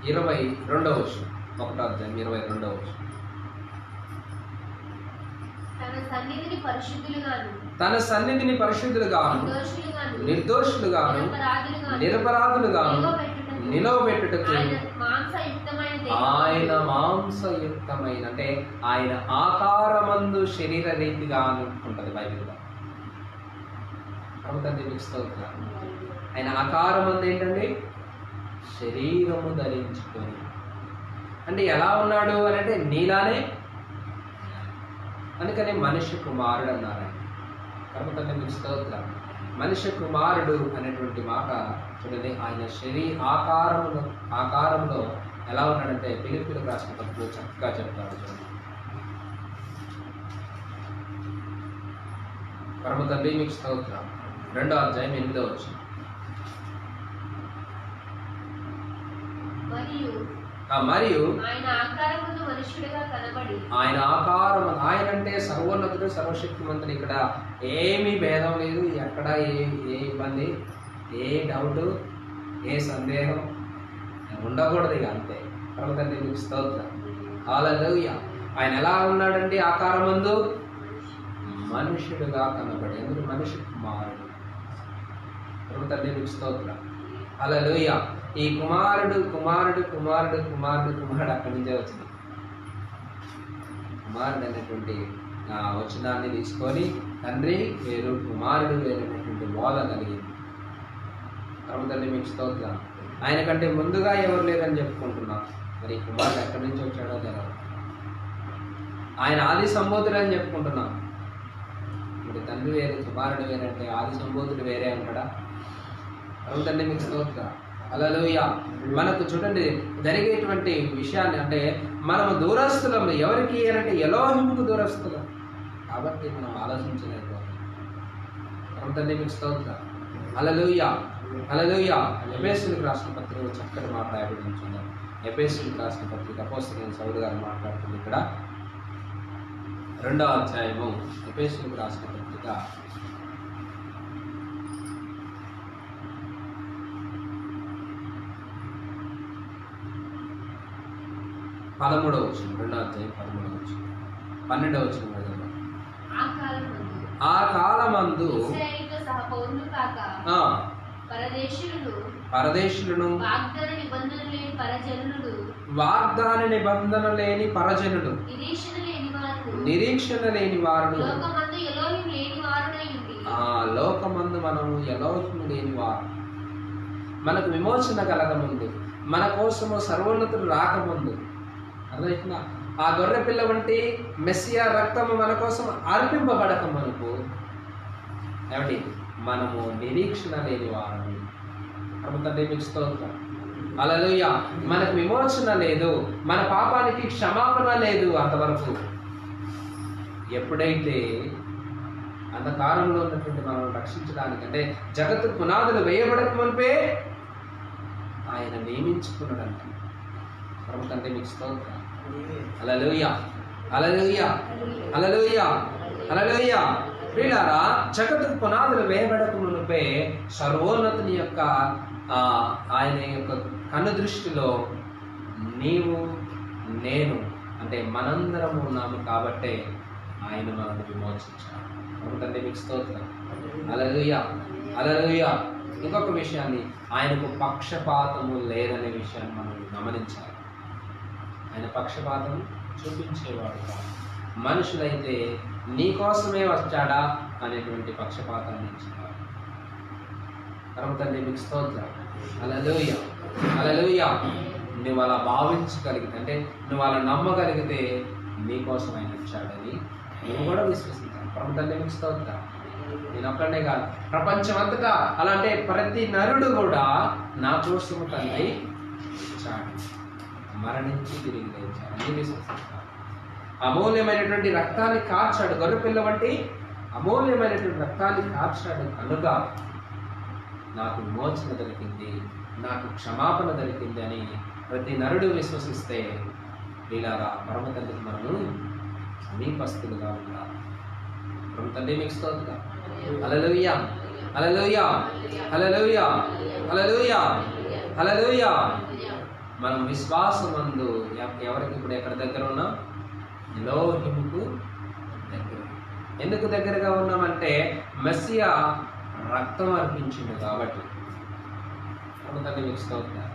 22వ వచనం, 1వ అధ్యాయం 22వ వచనం. తన సన్నిధిని పరిశుద్ధులుగాను నిర్దోషులుగాను నిరపరాధులుగాను నిలవబెట్టుటకు ఆయన మాంసయుక్తమైన, అంటే ఆయన ఆకారమందు శరీర రీతిగా ఉంటుంది బైబిల్లో. ఆయన ఆకారమందు ఏంటండి? శరీరము ధరించుకొని. అంటే ఎలా ఉన్నాడు అని అంటే నీలానే, అందుకని మనిషి కుమారుడు అన్నారు. కాబట్టి మీకు స్తోత్రం. మనిషి కుమారుడు అనేటువంటి మాట చూడండి, ఆయన ఆకారంలో ఎలా ఉన్నాడంటే ఫిలిప్పీయులకు రాసిన పత్రికలో చక్కగా చెప్తాడు చూడండి. పరమ తండ్రి మీకు స్తోత్రం. 2వ అధ్యాయం 8వ వచనం. మరియు ఆయన ఆకారము, ఆయన అంటే సర్వోన్నతుడు సర్వశక్తిమంతుడు. ఇక్కడ ఏమీ భేదం లేదు, ఎక్కడ ఏ ఇబ్బంది, ఏ డౌట్, ఏ సందేహం ఉండకూడదు. ఇక అంతే. పరమతండ్రి మీకు స్తోత్రం. హల్లెలూయా. ఆయన ఎలా ఉన్నాడంటే ఆకారమందు మనుషుడుగా కనబడి, ఎందుకు? మనిషి కుమారుడు. పరమతండ్రి మీకు స్తోత్రం. హల్లెలూయా. ఈ కుమారుడు కుమారుడు కుమారుడు కుమారుడు కుమారుడు అక్కడి నుంచే వచ్చింది. కుమారుడు అనేటువంటి వచనాన్ని తీసుకొని తండ్రి వేరు కుమారుడు వేరైనటువంటి బోధ కలిగింది. పరమతండ్రి మీకు స్తోత్రం. ఆయన కంటే ముందుగా ఎవరు లేరని చెప్పుకుంటున్నాం. మరి కుమారుడు ఎక్కడి నుంచి వచ్చాడో తెలియదు. ఆయన ఆది సంబోధుడు అని చెప్పుకుంటున్నాం. మరి తండ్రి వేరు కుమారుడు వేరంటే ఆది సంబోధుడు వేరే ఉంటాడా? పరమతండ్రి మీకు స్తోత్రం. హల్లెలూయా. మనకు చూడండి జరిగేటువంటి విషయాన్ని, అంటే మనము దూరస్తులం. ఎవరికి అంటే ఎలోహింకు దూరస్తులం. కాబట్టి మనం ఆలోచించలేకపోతాం. పరమతండ్రి మీకు స్తోత్రం. హల్లెలూయా, హల్లెలూయా. ఎఫెసీయులకు రాసిన పత్రికలో చక్కటి మాట రాయబడి చూద్దాం. ఎఫెసీయులకు రాసిన పత్రిక అపోస్తలుడైన సౌలు గారు మాట్లాడుతుంది ఇక్కడ. 2వ అధ్యాయము ఎఫెసీయులకు రాసిన పత్రిక 13వ వచనం. 2వ అధ్యాయం 13వ వచనం, 12వ వచనం. ఆ కాలమందు పరదేశులను వాగ్దాన నిబంధన లేని పరజనులు నిరీక్షణ లేని వారు లోకమందు మనము ఎలోహిము లేని వారు. మనకు విమోచన కలగముందు, మన కోసము సర్వోన్నతులు రాకముందు, అర్థమైనా ఆ గొర్రె పిల్ల వంటి మెస్సియా రక్తము మన కోసం అర్పింపబడక మనకు ఏమండి మనము నిరీక్షణ లేని వారని. ప్రభుత్వం మీకు స్తోత్రం. హల్లెలూయా. మనకు విమోచన లేదు, మన పాపానికి క్షమాపణ లేదు. అంతవరకు ఎప్పుడైతే అంధకారంలో ఉన్నటువంటి మనం రక్షించడానికి, అంటే జగత్తు పునాదులు వేయబడక మునిపే ఆయన నియమించుకున్నాడంట. ప్రభుత్వం మీకు స్తోత్రం. హల్లెలూయా, హల్లెలూయా, హల్లెలూయా, హల్లెలూయా. ప్రియులారా, జగత్తు పునాదులు వేయబడక మునిపే సర్వోన్నతుని యొక్క ఆయన యొక్క కన్ను దృష్టిలో నీవు నేను అంటే మనందరము ఉన్నాము. కాబట్టే ఆయన మనల్ని విమోచించాడు. కాబట్టి మీకు స్తోత్రం. హల్లెలూయా, హల్లెలూయా, ఇంకొక విషయాన్ని, ఆయనకు పక్షపాతము లేదనే విషయాన్ని మనం గమనించాలి. ఆయన పక్షపాతం చూపించేవాడు కాదు. మనుషులైతే నీ కోసమే వచ్చాడా అనేటువంటి పక్షపాతాన్ని ఇచ్చినాడు. తండ్రి మీకు స్తోత్రం. హల్లెలూయా, హల్లెలూయా. నువ్వు అలా భావించగలిగితే, అంటే నువ్వు అలా నమ్మగలిగితే నీకోసం ఆయన వచ్చాడని నువ్వు కూడా విశ్వసించాలి. తండ్రి మీకు స్తోత్రం. నేను ఒక్కడే కాదు, ప్రపంచం అంతటా అలా అంటే ప్రతి నరుడు కూడా నా కోసము తండ్రి వచ్చాడు, మరణించి తిరిగి లేచాడు అని విశ్వసిస్తాడు. అమూల్యమైనటువంటి రక్తాన్ని కార్చాడు, గొర్రెపిల్ల వంటి అమూల్యమైనటువంటి రక్తాన్ని కార్చాడు కనుక నాకు విమోచన దొరికింది, నాకు క్షమాపణ దొరికింది అని ప్రతి నరుడు విశ్వసిస్తే వీళ్ళారా పరమ తండ్రికి మనము సమీపస్తులుగా ఉండాలి. పరమ తండ్రి మీకు స్తోత్రం. హల్లెలూయా, హల్లెలూయా, హల్లెలూయా, హల్లెలూయా, హల్లెలూయా. మనం విశ్వాసమందు ఎవరికి ఇప్పుడు ఎక్కడ దగ్గర ఉన్నాం? ఎలోహిముకు దగ్గర. ఎందుకు దగ్గరగా ఉన్నామంటే మెస్సియా రక్తం అర్పించింది కాబట్టి. తండ్రి మీకు స్తోత్రం.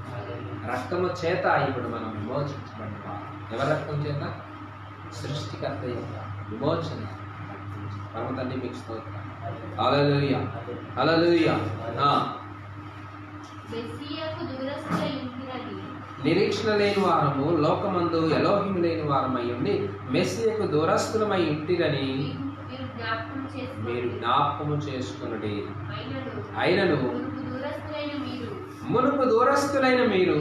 రక్తము చేత ఇప్పుడు మనం విమోచించబడ్డా. ఎవరి రక్తం చేత? సృష్టికర్త యొక్క విమోచన. పరమ తండ్రి మీకు స్తోత్రం. హల్లెలూయా, హల్లెలూయా. నిరీక్షణ లేని వారము లోకమందు ఎలోహిము లేని వారమై ఉండి మెస్సియకు దూరస్థులమై ఇంటిరని మీరు జ్ఞాపకము చేసుకొనుడి. అయినను మునుపు దూరస్థులైన మీరు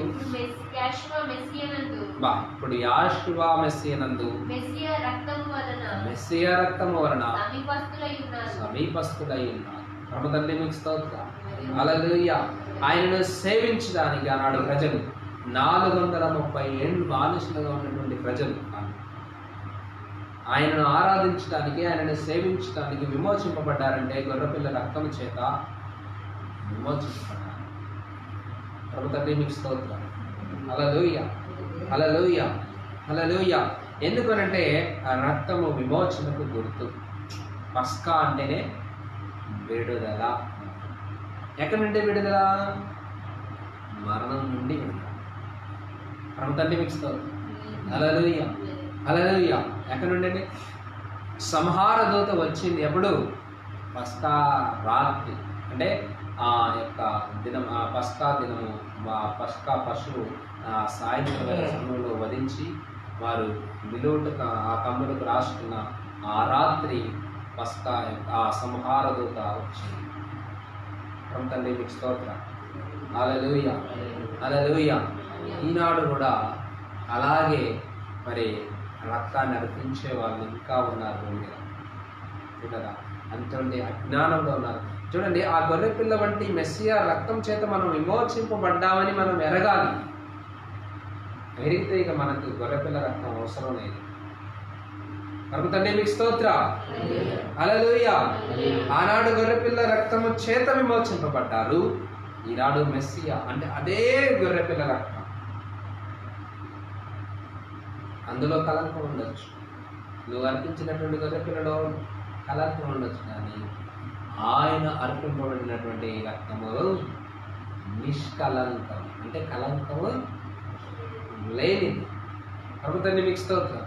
ఇప్పుడు యాషువా మెస్సియనందు మెస్సియా రక్తము వలన సమీపస్తులై ఉన్నారు. పరమ తండ్రి మీకు స్తోత్రం. హల్లెలూయా. ఆయనను సేవించడానికి ఆనాడు ప్రజలు 430 ఏళ్ళు బానిసలుగా ఉన్నటువంటి ప్రజలు ఆయనను ఆరాధించడానికి, ఆయనను సేవించడానికి విమోచింపబడ్డారంటే గొర్రెపిల్ల రక్తం చేత విమోచింపబడ్డారు. ప్రభు తండ్రి మీకు స్తోత్రం. హల్లెలూయా, హల్లెలూయా, హల్లెలూయా. ఎందుకనంటే ఆ రక్తము విమోచనకు గుర్తు. పస్కా అంటేనే విడుదల. ఎక్కడి నుండి విడుదల? మరణం నుండి విడుదల. ప్రభు తండ్రి మీకు స్తోత్రం. హల్లెలూయా, హల్లెలూయా. ఎక్కడి నుండి? సంహార దూత వచ్చింది ఎప్పుడు? పస్కా రాత్రి. అంటే ఆ యొక్క దినం, ఆ పస్కా దినము, ఆ పస్కా పశువు సాయంత్రం సమయంలో వధించి వారు నిలువుటకు ఆ తమ్ములకు రాసుకున్న ఆ రాత్రి పస్కా ఆ సంహార దూత వచ్చింది. ప్రభు తండ్రి మీకు స్తోత్రం. హల్లెలూయా, హల్లెలూయా. ఈనాడు కూడా అలాగే మరి రక్తాన్ని అర్పించే వాళ్ళు ఇంకా ఉన్నారు. చూడరా, అంతటి అజ్ఞానంలో ఉన్నారు. చూడండి, ఆ గొర్రెపిల్ల వంటి మెస్సియా రక్తం చేత మనం విమోచింపబడ్డామని మనం ఎరగాలి. ఎరిగితే ఇక మనకు గొర్రెపిల్ల రక్తం అవసరం లేదు. ప్రభు తండ్రి మీకు స్తోత్రం. హల్లెలూయా. ఆనాడు గొర్రెపిల్ల రక్తము చేత విమోచింపబడ్డారు. ఈనాడు మెస్సియా అంటే అదే గొర్రెపిల్ల రక్తం. అందులో కలంకం ఉండొచ్చు, నువ్వు అర్పించినటువంటి గొర్రెపిల్లలో కలంకం ఉండొచ్చు, కానీ ఆయన అర్పింపబడినటువంటి రక్తము నిష్కలంకం, అంటే కలంకము లేనిది. ప్రభు తండ్రి మీకు స్తోత్రం.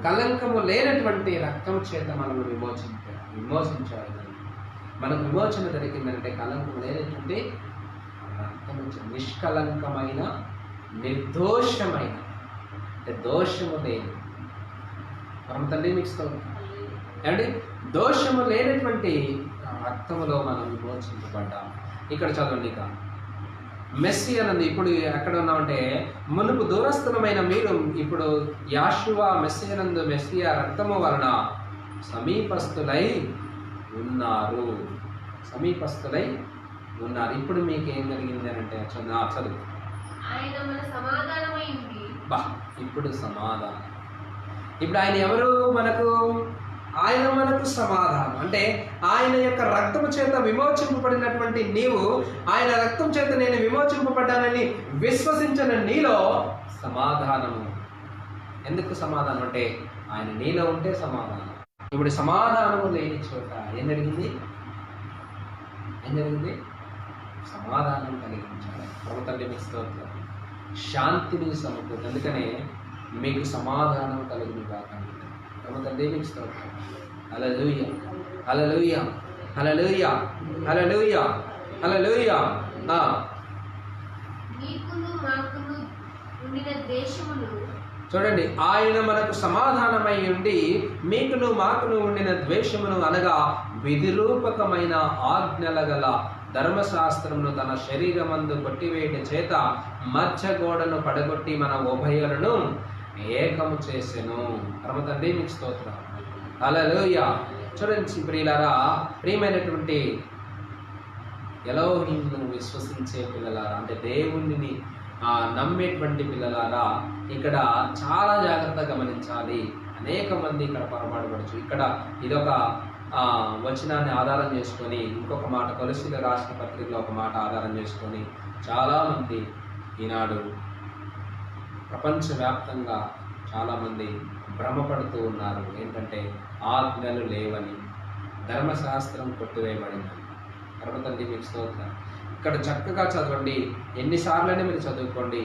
కలంకము లేనటువంటి రక్తం చేత మనం విమోచించాలి. మనకు విమోచన దొరికిందంటే కలంకం లేనటువంటి రక్తము, నిష్కలంకమైన, నిర్దోషమైన, దోషము లేని. ప్రభు తండ్రి మీకు స్తోత్రం. ఏమండి, దోషము లేనటువంటి రక్తములో మనం విమోచించబడ్డాం. ఇక్కడ చదవండి, ఇక మెస్సియా నందు ఇప్పుడు ఎక్కడ ఉన్నామంటే మునుపు దూరస్థులమైన మీరు ఇప్పుడు యాషువా మెస్సియా నందు మెస్సియా రక్తము వలన సమీపస్తులై ఉన్నారు. సమీపస్తులై ఉన్నారు. ఇప్పుడు మీకు ఏం జరిగింది అని అంటే చదువు. ఇప్పుడు సమాధానం. ఇప్పుడు ఆయన ఎవరు మనకు? ఆయన మనకు సమాధానం. అంటే ఆయన యొక్క రక్తము చేత విమోచింపబడినటువంటి నీవు, ఆయన రక్తం చేత నేను విమోచింపబడ్డానని విశ్వసించిన నీలో సమాధానము. ఎందుకు సమాధానం అంటే ఆయన నీలో ఉంటే సమాధానం. ఇప్పుడు సమాధానము లేని చోట ఏం జరిగింది? సమాధానం కలిగించాలి. ప్రభు తండ్రి మీకు స్తోత్రం. శాంతిని సమకూర్చు. అందుకనే మీకు సమాధానం కలుగును గాక. ప్రభు తండ్రి మీకు స్తోత్రం. హల్లెలూయా, హల్లెలూయా, హల్లెలూయా, హల్లెలూయా, హల్లెలూయా. మీకును మాకును ఉండిన ద్వేషమును చూడండి, ఆయన మనకు సమాధానమై ఉండి మీకును మాకును ఉండిన ద్వేషమును అనగా విధిరూపకమైన ఆజ్ఞల గల ధర్మశాస్త్రమును తన శరీరమందు కొట్టివేయట చేత మధ్య గోడను పడగొట్టి మన ఉభయులను ఏకము చేసెను. పరమ తండ్రి మీకు స్తోత్రం. హల్లెలూయా. చూడండి ప్రియులారా, ప్రియమైనటువంటి ఎలోహింను విశ్వసించే పిల్లలారా, అంటే దేవుణ్ణి నమ్మేటువంటి పిల్లలారా, ఇక్కడ చాలా జాగ్రత్తగా గమనించాలి. అనేక మంది ఇక్కడ పొరపాటు పడచ్చు. ఇక్కడ ఇదొక వచనాన్ని ఆధారం చేసుకొని, ఇంకొక మాట కొలసీలు రాసిన పత్రికలో ఒక మాట ఆధారం చేసుకొని చాలామంది ఈనాడు ప్రపంచవ్యాప్తంగా చాలామంది భ్రమపడుతూ ఉన్నారు. ఏంటంటే ఆజ్ఞలు లేవని, ధర్మశాస్త్రం కొట్టివేయబడిందని. పరమ తండ్రి మీకు స్తోత్రం. ఇక్కడ చక్కగా చదవండి, ఎన్నిసార్లైనా మీరు చదువుకోండి,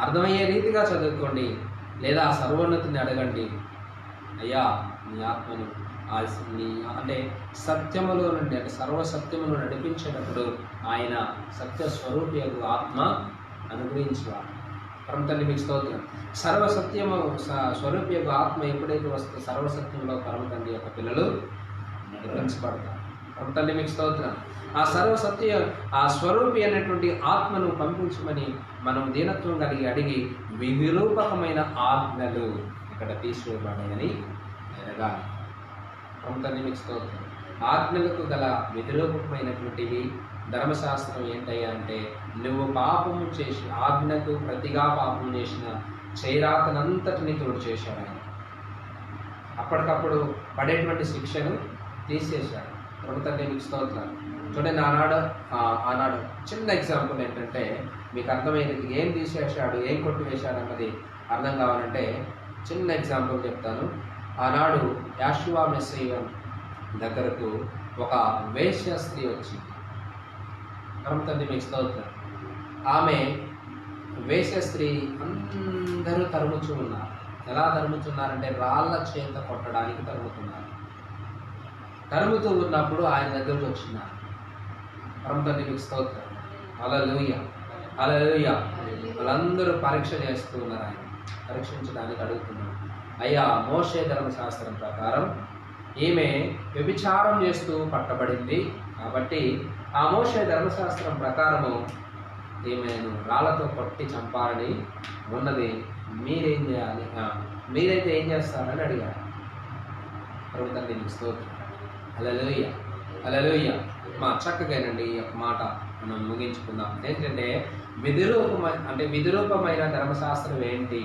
అర్థమయ్యే రీతిగా చదువుకోండి, లేదా సర్వోన్నతిని అడగండి. అయ్యా నీ ఆత్మను అంటే సత్యములో నుండి, అంటే సర్వసత్యమును నడిపించేటప్పుడు ఆయన సత్య స్వరూపి యొక్క ఆత్మ అనుగ్రహించేవాడు. పరమ తండ్రి మీకు స్తోత్రం. సర్వసత్యము స్వరూపి యొక్క ఆత్మ ఎప్పుడైతే వస్తే సర్వసత్యంలో పరమ తండ్రి యొక్క పిల్లలు నడిపించబడతారు. పరమ తండ్రి మీకు స్తోత్రం. ఆ సర్వసత్య ఆ స్వరూపి అనేటువంటి ఆత్మను పంపించమని మనం దీనత్వం కలిగి అడిగి విరూపకమైన ఆజ్ఞలు ఇక్కడ తీసివేయబడాయని ఎరగాలి. పరమ తండ్రి మీకు స్తోత్రం. ఆజ్ఞలకు గల విరూపకమైనటువంటివి ధర్మశాస్త్రం ఏంటయ్యా అంటే, నువ్వు పాపము చేసి ఆజ్ఞకు ప్రతిగా పాపం చేసిన చేయరాతనంతటిని తోడు చేశాడు ఆయన. అప్పటికప్పుడు పడేటువంటి శిక్షను తీసేశాడు. పరమ తండ్రి మీకు స్తోత్రం. చూడండి, ఆనాడు చిన్న ఎగ్జాంపుల్ ఏంటంటే మీకు అర్థమైనది. ఏం తీసేశాడు, ఏం కొట్టివేశాడు అన్నది అర్థం కావాలంటే చిన్న ఎగ్జాంపుల్ చెప్తాను. ఆనాడు యాషువా మెస్సయ్య దగ్గరకు ఒక వేశ్య స్త్రీ వచ్చింది. పరమ తండ్రి మీకు స్తోత్రం. ఆమె వేశ్య స్త్రీ అందరూ తరుముచూ ఉన్నారు. ఎలా తరుముతున్నారంటే రాళ్ళ చేత కొట్టడానికి తరుముతున్నారు. తరుముతూ ఉన్నప్పుడు ఆయన దగ్గరకు వచ్చినారు. పరమ తండ్రి మీకు స్తోత్రం. హల్లెలూయా, హల్లెలూయా. వాళ్ళందరూ పరీక్ష చేస్తూ ఉన్నారు. ఆయన పరీక్షించడానికి అడుగుతున్నారు. అయ్యా, మోషే ధర్మశాస్త్రం ప్రకారం ఈమె వ్యభిచారం చేస్తూ పట్టబడింది కాబట్టి ఆ మోషే ధర్మశాస్త్రం ప్రకారము ఈమెను రాళ్లతో కొట్టి చంపాలని ఉన్నది. మీరేం చేయాలి, మీరైతే ఏం చేస్తారని అడిగారు. పరమ తండ్రి మీకు స్తోత్రం. హల్లెలూయా, హల్లెలూయా. మా చక్కగానండి ఈ యొక్క మాట మనం ముగించుకుందాం. ఏంటంటే విధిరూపమైన ధర్మశాస్త్రం ఏంటి,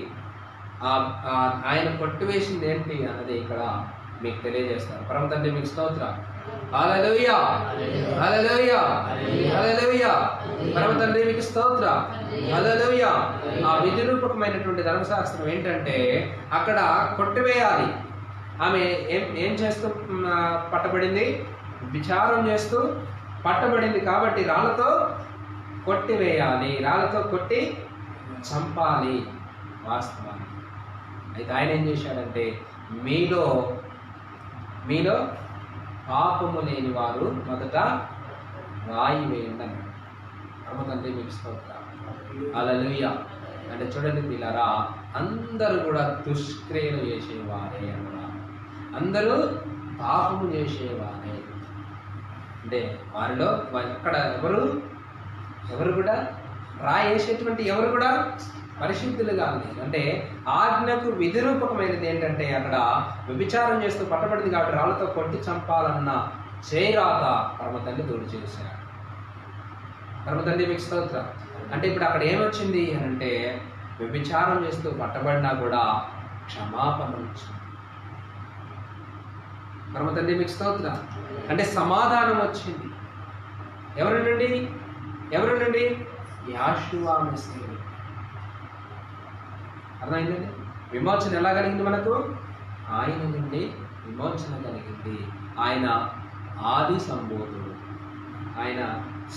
ఆయన కొట్టివేసింది ఏంటి అన్నది ఇక్కడ మీకు తెలియజేస్తారు. పరమ తండ్రి మీకు స్తోత్రం. హల్లెలూయా, హల్లెలూయా, హల్లెలూయా. పరమ తండ్రి మీకు స్తోత్రం. హల్లెలూయా. ఆ విధిరూపకమైనటువంటి ధర్మశాస్త్రం ఏంటంటే అక్కడ కొట్టివేయాలి. ఆమె ఏం చేస్తూ పట్టబడింది, విచారం చేస్తూ పట్టబడింది కాబట్టి రాళ్ళతో కొట్టివేయాలి, రాళ్ళతో కొట్టి చంపాలి వాస్తవాన్ని. అయితే ఆయన ఏం చేశాడంటే మీలో పాపము లేని వారు మొదట రాయి వేయండి అన్నాడు. పరమ తండ్రి మీకు స్తోత్రం. హల్లెలూయా. అంటే చూడండి పిల్లరా, అందరూ కూడా దుష్క్రియలు చేసేవారే అన్నమాట. అందరూ పాపము చేసేవారే. అంటే వారిలో ఎక్కడ ఎవరు కూడా రాయేసేటువంటి ఎవరు కూడా పరిశుద్ధులుగా లేదు. అంటే ఆజ్ఞకు విధిరూపకమైనది ఏంటంటే అక్కడ వ్యభిచారం చేస్తూ పట్టబడింది కాబట్టి రాళ్ళతో కొట్టి చంపాలన్న చేయరాత పరమ తండ్రి దూరం చేశాడు. పరమ తండ్రి మీకు స్తోత్రం. అంటే ఇప్పుడు అక్కడ ఏమొచ్చింది అని అంటే వ్యభిచారం చేస్తూ పట్టబడినా కూడా క్షమాపణ వచ్చింది. పరమ తండ్రి మీకు స్తోత్రం. అంటే సమాధానం వచ్చింది. ఎవరి నుండి యాషువా మెస్సయ్య. అర్థమైందండి? విమోచన ఎలా కలిగింది మనకు? ఆయన నుండి విమోచన కలిగింది. ఆయన ఆది సంబోధుడు. ఆయన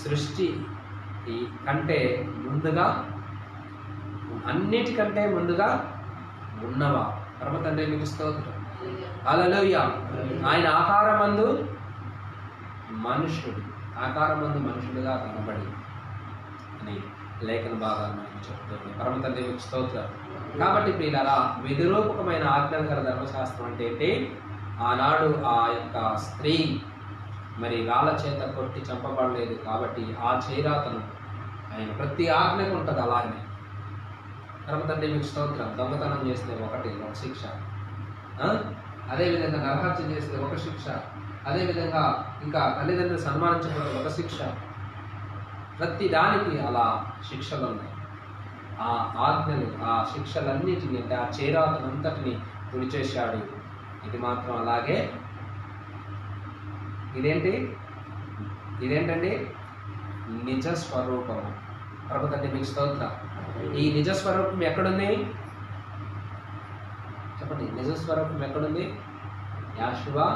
సృష్టి ఈ కంటే ముందుగా, అన్నిటికంటే ముందుగా ఉన్నవా. పరమ తండ్రి మీకు స్తోత్రం. హల్లెలూయా. ఆయన ఆకారమందు మనుషుడుగా కనబడి అని లేఖన భాగాలు మనకు చెప్తుంది. పరమ తండ్రి మీకు స్తోత్రం. కాబట్టి ప్రియులారా, విధిరూపకమైన ఆజ్ఞలు గల ధర్మశాస్త్రం అంటే ఏంటి? ఆనాడు ఆ యొక్క స్త్రీ మరి రాళ్ళ చేత కొట్టి చంపబడలేదు కాబట్టి ఆ చేరాతను ఆయన ప్రతి ఆజ్ఞకు ఉంటుంది. అలాగే పరమ తండ్రి మీకు స్తోత్రం. దొంగతనం చేస్తే ఒక శిక్ష, అదేవిధంగా నరహత్య చేస్తే ఒక శిక్ష, అదేవిధంగా ఇంకా తల్లిదండ్రులు సన్మానించకపోతే ఒక శిక్ష. ప్రతి దానికి అలా శిక్షలు ఉన్నాయి. ఆ ఆజ్ఞలు, ఆ శిక్షలన్నిటిని, అంటే ఆ చేరాతనంతటిని తుడిచేశాడు. ఇది మాత్రం అలాగే. ఇదేంటండి? నిజ స్వరూపము. ప్రభు తండ్రి మీకు స్తోత్రం. ఈ నిజ స్వరూపం ఎక్కడుంది చెప్పండి? నిజ స్వరూపం ఎక్కడుంది? యాషువా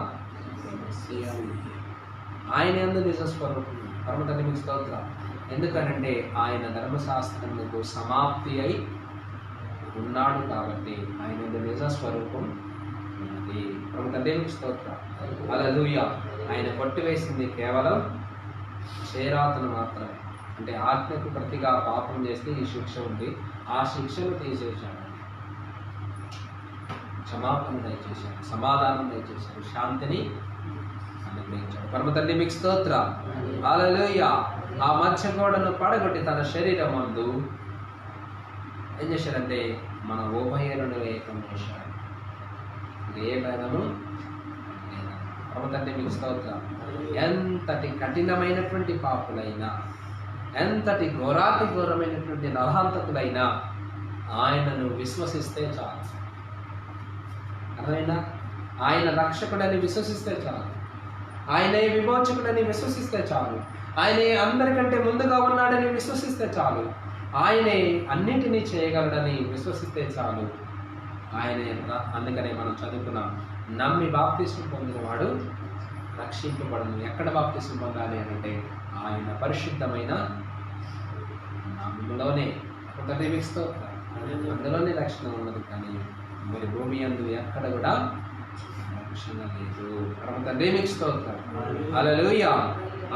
ఆయన యందు నిజ స్వరూపం. ప్రభు తండ్రి మీకు స్తోత్రం. ఎందుకనంటే ఆయన ధర్మశాస్త్రములకు సమాప్తి అయి ఉన్నాడు కాబట్టి ఆయన యందు నిజ స్వరూపం ఉన్నది. ప్రభు తండ్రి మీకు స్తోత్రం. హల్లెలూయా. ఆయన కొట్టివేసింది కేవలం చేరాతను మాత్రమే. అంటే ఆజ్ఞకు ప్రతిగా పాపం చేస్తే ఈ శిక్ష ఉంది. ఆ శిక్షను తీసేశాడు, క్షమాపణ దయచేశాడు, సమాధానం దయచేశాడు, శాంతిని అనుగ్రహించాడు. పరమ తండ్రి మీకు స్తోత్రం. హల్లెలూయా. ఆ మధ్య గోడను పడగొట్టి తన శరీరం ముందు ఏం చేశాడంటే మన ఉభయులను ఏకం చేశాడు. ఇది ఏ భేదము? పరమ తండ్రి మీకు స్తోత్రం. ఎంతటి కఠినమైనటువంటి పాపులైనా, ఎంతటి ఘోరాతి ఘోరమైనటువంటి నరహంతకులైనా ఆయనను విశ్వసిస్తే చాలు. అర్థమైనా? ఆయన రక్షకుడని విశ్వసిస్తే చాలు, ఆయనే విమోచకుడని విశ్వసిస్తే చాలు, ఆయనే అందరికంటే ముందుగా ఉన్నాడని విశ్వసిస్తే చాలు, ఆయనే అన్నిటినీ చేయగలడని విశ్వసిస్తే చాలు. ఆయనే. అందుకనే మనం చదువుకున్నాం, నమ్మి బాప్తిస్మం పొందినవాడు రక్షింపబడను. ఎక్కడ బాప్తిస్మం పొందాలి అని అంటే ఆయన పరిశుద్ధమైన నామములోనే. అందులోనే రక్షణ ఉన్నది. కానీ మరి భూమి అందు ఎక్కడ కూడా రక్షణ లేదు. తండ్రి మీకు స్తోత్రం. హల్లెలూయా.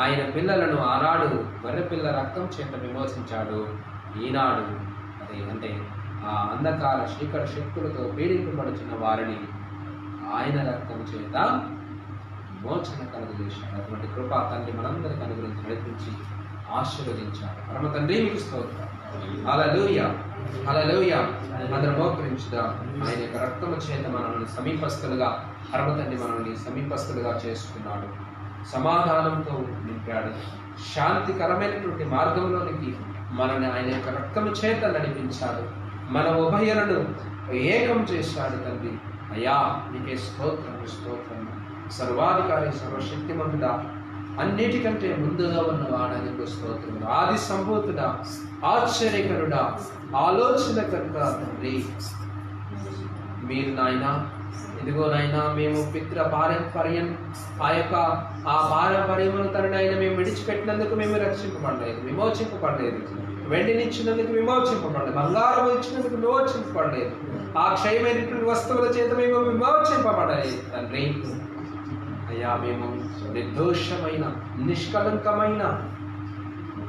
ఆయన పిల్లలను ఆనాడు గొర్రెపిల్ల రక్తం చేత విమోచించాడు. ఈనాడు అంటే ఆ అంధకార చీకటి శక్తులతో పీడింపబడుచున్న వారిని ఆయన రక్తం చేత విమోచన కలుగజేశాడు. అటువంటి కృపా తండ్రి మనందరికీ అనుగ్రహించి నడిపించి ఆశీర్వదించాడు. పరమ తండ్రి మీకు స్తోత్రం. హల్లెలూయా. హల్లెలూయా. అందరం మోకరించుదాం. ఆయన యొక్క రక్తము చేత మనల్ని సమీపస్తులుగా, పరమ తండ్రి మనల్ని సమీపస్తులుగా చేసుకున్నాడు, సమాధానంతో నింపాడు, శాంతికరమైనటువంటి మార్గంలోనికి మనల్ని ఆయన యొక్క రక్తము చేత నడిపించాడు, మన ఉభయులను ఏకం చేశాడు. తండ్రి అయ్యా నీకే స్తోత్రం, స్తోత్రం. సర్వాధికారి, సర్వశక్తిమంతుడా, అన్నిటికంటే ముందుగా ఉన్నవాడనికి స్తోత్రం. ఆది సంభూతుడా, ఆశ్చర్యకరుడా, ఆలోచనకర్త తండ్రి, మీరు నాయన ఇదిగో నాయన మేము పితృ పారంపర్యం ఆ పారంపర్యమును తననైనా మేము విడిచిపెట్టినందుకు మేము రక్షింపబడలేదు, విమోచింపబడలేదు. వెండినిచ్చినందుకు విమోచింపబడలేదు, బంగారం ఇచ్చినందుకు విమోచింపబడలేదు, ఆ క్షయమైనటువంటి వస్తువుల చేత మేము విమోచింపబడలేదు. తండ్రి అయ్యా మేము నిర్దోషమైన నిష్కలంకమైన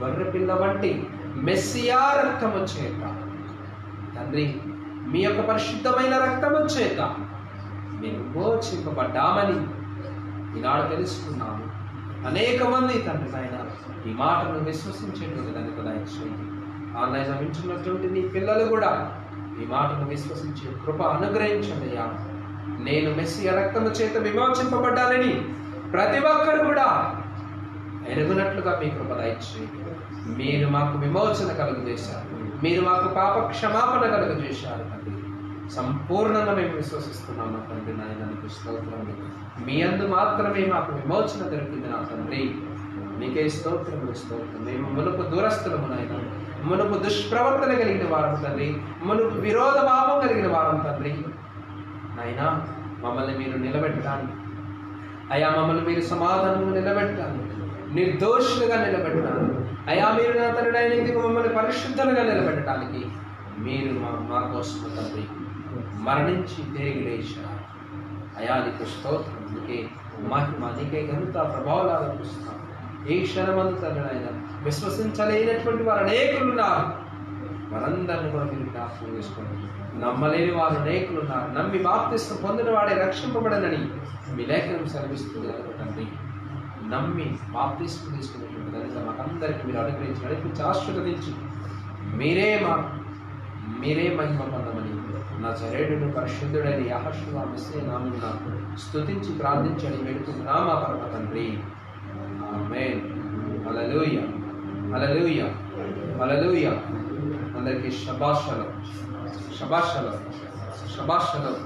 గొర్రెపిల్ల వంటి మెస్సియా రక్తము చేత తండ్రి, మీ యొక్క పరిశుద్ధమైన రక్తము చేత మేము విమోచింపబడ్డామని ఈనాడు తెలుసుకున్నాము. అనేక మంది తండ్రి నాయన ఈ మాటను విశ్వసించేటువంటి దానికి దయచేయండి. ఆన్లైన్ వింటున్నటువంటి నీ పిల్లలు కూడా ఈ మాటను విశ్వసించే కృప అనుగ్రహించండి. అయ్యా నేను మెస్సియా రక్తము చేత విమోచింపబడ్డానని ప్రతి ఒక్కరు కూడా ఎరుగునట్లుగా మీ కృప దయచేయండి. మీరు మాకు విమోచన కలుగజేశారు, మీరు మాకు పాప క్షమాపణ కలుగజేశారు తండ్రి. సంపూర్ణంగా మేము విశ్వసిస్తున్నాము తండ్రి నాయన, నీకు స్తోత్రం. మీ అందు మాత్రమే మాకు విమోచన దొరికింది నా తండ్రి. నీకే స్తోత్రములు, స్తోత్రం. మేము మునుపు దూరస్తులము నాయన, మునుపు దుష్ప్రవర్తన కలిగిన వారం తండ్రి, మునుపు విరోధ భావం కలిగిన వారం తండ్రి నాయనా. మమ్మల్ని మీరు నిలబెట్టడానికి అయ్యా, మమ్మల్ని మీరు సమాధానం నిలబెట్టడానికి, నిర్దోషులుగా నిలబెట్టినారు. అయా మీరు నా తండ్రి అయిన ఇదిగో మమ్మల్ని పరిశుద్ధులుగా నిలబెట్టడానికి మీరు మా కోసం తండ్రి మరణించి తిరిగి లేచారు. అయా నీకు స్తోత్రం, నీకే మహిమ, నీకే ఘనత ప్రభావాలు చూస్తాం. ఈ క్షణమందు తండ్రి అయినా విశ్వసించలేనటువంటి వారు అనేకులు ఉన్నారు. వారందరినీ కూడా మీరు జ్ఞాపకం చేసుకోండి. నమ్మలేని వారు అనేకులు ఉన్నారు. నమ్మి బాప్తిస్మం పొందిన వాడే రక్షింపబడనని మీ లేఖనం సెలవిస్తుంది తండ్రి. నమ్మి బాప్తిస్మం తీసుకునేటువంటి ధన్యత మాకందరికీ మీరు అనుగ్రహించి నడిపించి ఆశీర్వదించి మీరే మహిమ పొందమని నా చరేడును పరిశుద్ధుడైన యెహోషువ మెస్సీయ నామమున స్తుతించి ప్రార్థించని వేడుకుంటున్నా మా పరమ తండ్రి. ఆమేన్. హల్లెలూయా, హల్లెలూయా, హల్లెలూయా. అందరికీ షబాష్ షలోమ్, షబాష్ షలోమ్, షబాష్ షలోమ్.